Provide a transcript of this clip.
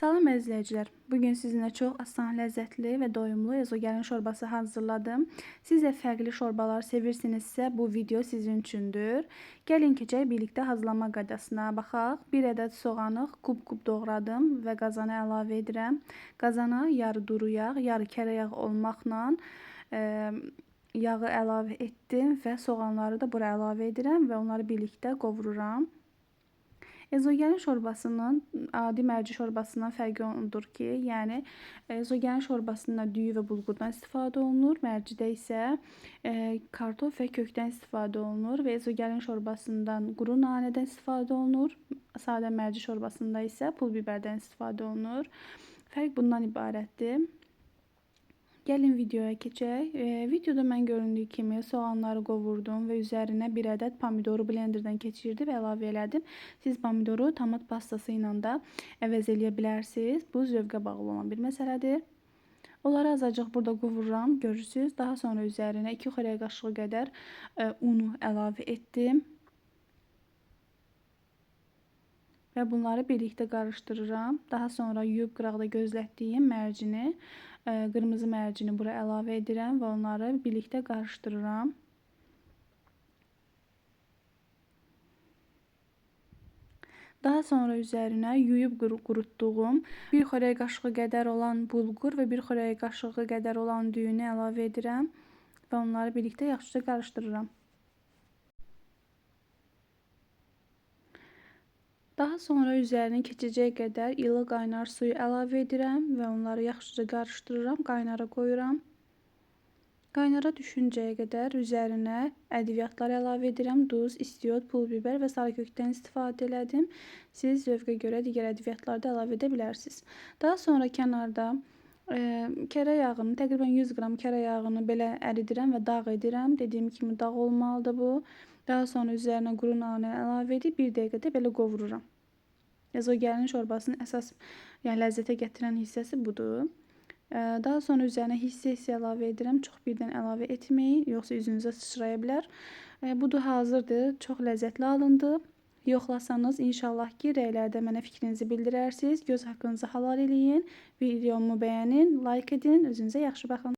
Salam izləyicilər. Bugün sizinlə çox asan, ləzzətli və doyumlu ezogelin şorbası hazırladım. Siz də fərqli şorbalar sevirsinizsə, bu video sizin üçündür. Gəlin keçək birlikdə hazırlama qaydasına baxaq. 1 ədəd soğanı kub-kub doğradım və qazana əlavə edirəm. Qazana yarı duru yağ, yarı kərə yağ olmaqla yağı əlavə etdim və soğanları da bura əlavə edirəm və onları birlikdə qovururam. Ezogelin şorbasının adi mərci şorbasından fərqi ondur ki, yəni ezogelin şorbasında düyü və bulgurdan istifadə olunur, mərcidə isə kartof və kökdən istifadə olunur və ezogelin şorbasından quru nanədən istifadə olunur, sadə mərci şorbasında isə pul bibərdən istifadə olunur. Fərq bundan ibarətdir. Gəlin videoya keçək. Videoda mən göründüyü kimi soğanları qovurdum və üzərinə 1 ədəd pomidoru blenderdən keçirdim və əlavə elədim. Siz pomidoru tomat pastası ilə də əvəz eləyə bilərsiniz. Bu zövqə bağlı olan bir məsələdir. Onları azacıq burada qovururam, görürsünüz. Daha sonra üzərinə 2 xörək qaşığı qədər unu əlavə etdim. Və bunları birlikdə qarışdırıram. Daha sonra yuyub qıraqda gözlətdiyim mərcini, qırmızı mərcini bura əlavə edirəm və onları birlikdə qarışdırıram. Daha sonra üzərinə yuyub qurutduğum 1 xörək qaşığı qədər olan bulgur və 1 xörək qaşığı qədər olan düyünü əlavə edirəm və onları birlikdə yaxşıca qarışdırıram. Daha sonra üzərinə keçəcək qədər ılıq qaynar suyu əlavə edirəm və onları yaxşıca qarışdırıram, qaynara qoyuram. Qaynara düşüncəyə qədər üzərinə ədviyyatlar əlavə edirəm. Duz, istiot, pul biber və sarı kökdən istifadə elədim. Siz zövqə görə digər ədviyyatları da əlavə edə bilərsiniz. Daha sonra kənarda kərə yağını, təqribən 100 qram kərə yağını belə əridirəm və dağ edirəm. Dediyim kimi dağ olmalıdır bu. Daha sonra üzərinə quru nanə əlavə edib 1 dəqiqədə belə qovururam. Ezogelin şorbasının əsas ləzzətə gətirən hissəsi budur. Daha sonra üzərinə hissə-hissə əlavə edirəm. Çox birdən əlavə etməyin, yoxsa üzünüzə sıçraya bilər. Budur, hazırdır. Çox ləzzətli alındı. Yoxlasanız inşallah ki, rəylərdə mənə fikrinizi bildirərsiniz. Göz haqqınızı halal eləyin. Videomu bəyənin, like edin. Özünüzə yaxşı baxın.